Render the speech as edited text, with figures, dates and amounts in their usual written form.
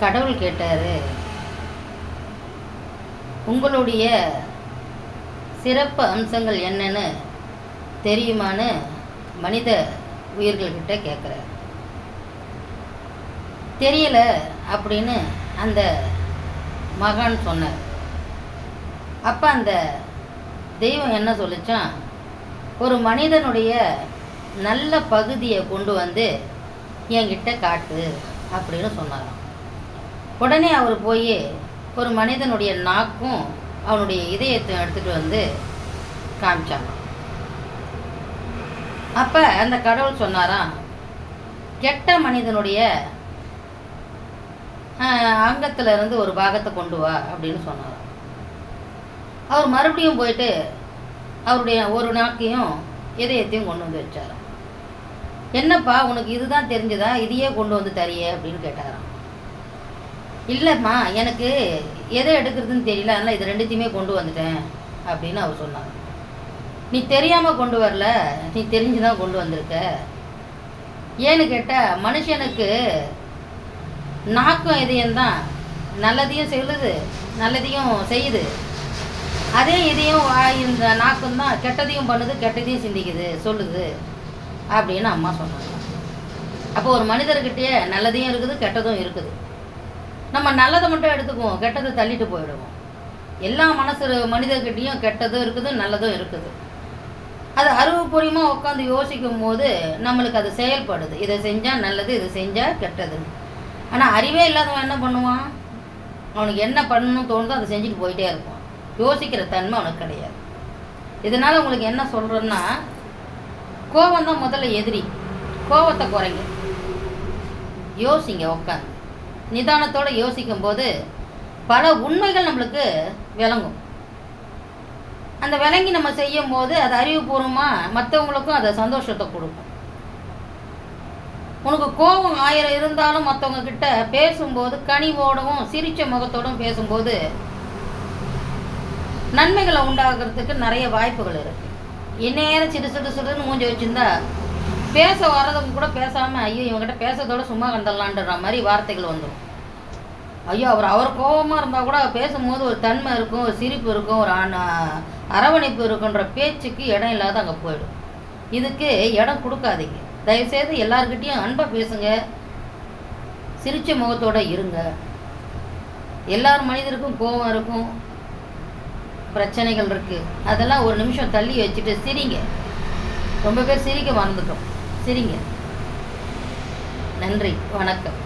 கடவுள் கேட்டார், உங்களுடைய சிறப்பு அம்சங்கள் என்னன்னு தெரியுமான்னு மனித உயிர்கள்கிட்ட கேட்குறார். தெரியல அப்படின்னு அந்த மகான் சொன்னார். அப்போ அந்த தெய்வம் என்ன சொல்லிச்சான், ஒரு மனிதனுடைய நல்ல பகுதியை கொண்டு வந்து என்கிட்ட காட்டு அப்படின்னு சொன்னாராம். உடனே அவர் போய் ஒரு மனிதனுடைய நாக்கும் அவனுடைய இதயத்தை எடுத்துகிட்டு வந்து காமிச்சாங்க. அப்போ அந்த கடவுள் சொன்னாராம், கெட்ட மனிதனுடைய அங்கத்தில் இருந்து ஒரு பாகத்தை கொண்டு வா அப்படின்னு சொன்னாராம். அவர் மறுபடியும் போயிட்டு அவருடைய ஒரு நாக்கையும் இதயத்தையும் கொண்டு வந்து வச்சாராம். என்னப்பா உனக்கு இதுதான் தெரிஞ்சதா, இதையே கொண்டு வந்து தரியே அப்படின்னு கேட்டாராம். இல்லைம்மா, எனக்கு எதை எடுக்கிறதுன்னு தெரியல, அதனால் இது ரெண்டுத்தையுமே கொண்டு வந்துட்டேன் அப்படின்னு அவர் சொன்னார். நீ தெரியாமல் கொண்டு வரல, நீ தெரிஞ்சு தான் கொண்டு வந்திருக்க. ஏன்னு கேட்டால் மனுஷனுக்கு நாக்கும் இதயம்தான் நல்லதையும் சொல்லுது, நல்லதையும் செய்யுது. அதே இதையும் இந்த நாக்கும் தான் கெட்டதையும் பண்ணுது, கெட்டதையும் சிந்திக்குது, சொல்லுது அப்படின்னு அம்மா சொன்னாங்க. அப்போ ஒரு மனிதர்கிட்டயே நல்லதையும் இருக்குது, கெட்டதும் இருக்குது. நம்ம நல்லதை மட்டும் எடுத்துக்குவோம், கெட்டதை தள்ளிட்டு போயிடுவோம். எல்லா மனிதர்கிட்டையும் கெட்டதும் இருக்குது, நல்லதும் இருக்குது. அது அறிவுபூர்வமாக உட்காந்து யோசிக்கும் போது நம்மளுக்கு அது செயல்படுது. இதை செஞ்சால் நல்லது, இதை செஞ்சால் கெட்டதுன்னு. ஆனால் அறிவே இல்லாதவன் என்ன பண்ணுவான், அவனுக்கு என்ன பண்ணணும்னு தோணுதோ அதை செஞ்சுட்டு போயிட்டே இருப்பான். யோசிக்கிற தன்மை அவனுக்கு கிடையாது. இதனால் உங்களுக்கு என்ன சொல்கிறேன்னா, கோபம் தான் முதல்ல எதிரி. கோபத்தை குறைங்க, யோசிங்க, உட்காந்து நிதானத்தோடு யோசிக்கும் போது பல உண்மைகள் நம்மளுக்கு விளங்கும். அந்த விளங்கி நம்ம செய்யும் போது அது அறிவுபூர்வமாக மற்றவங்களுக்கும் அதை சந்தோஷத்தை கொடுக்கும். உனக்கு கோபம் 1000 இருந்தாலும் மற்றவங்க கிட்ட பேசும்போது கனிவோடவும் சிரிச்ச முகத்தோடும் பேசும்போது நன்மைகளை உண்டாகிறதுக்கு நிறைய வாய்ப்புகள் இருக்குது. இந்நேரம் சிடுன்னு மூஞ்சி வச்சுருந்தா பேச வர்றதுக்கு கூட பேசாமல், ஐயோ இவங்ககிட்ட பேசுறதோட சும்மா கண்டலான்ற மாதிரி வார்த்தைகள் வந்துடும். ஐயோ அவர் கோபமாக இருந்தால் கூட பேசும்போது ஒரு தன்மை இருக்கும், ஒரு சிரிப்பு இருக்கும், ஒரு அரவணைப்பு இருக்குன்ற பேச்சுக்கு இடம் இல்லாத அங்கே போயிடும். இதுக்கு இடம் கொடுக்காதீங்க. தயவுசெய்து எல்லாருக்கிட்டையும் அன்பாக பேசுங்க, சிரிச்ச முகத்தோடு இருங்க. எல்லார் மனிதருக்கும் கோபம் இருக்கும், பிரச்சனைகள் இருக்குது. அதெல்லாம் ஒரு நிமிஷம் தள்ளி வச்சுட்டு சிரிங்க. ரொம்ப பேர் சிரிக்க மறந்துட்டோம், சிரிங்க. நன்றி, வணக்கம்.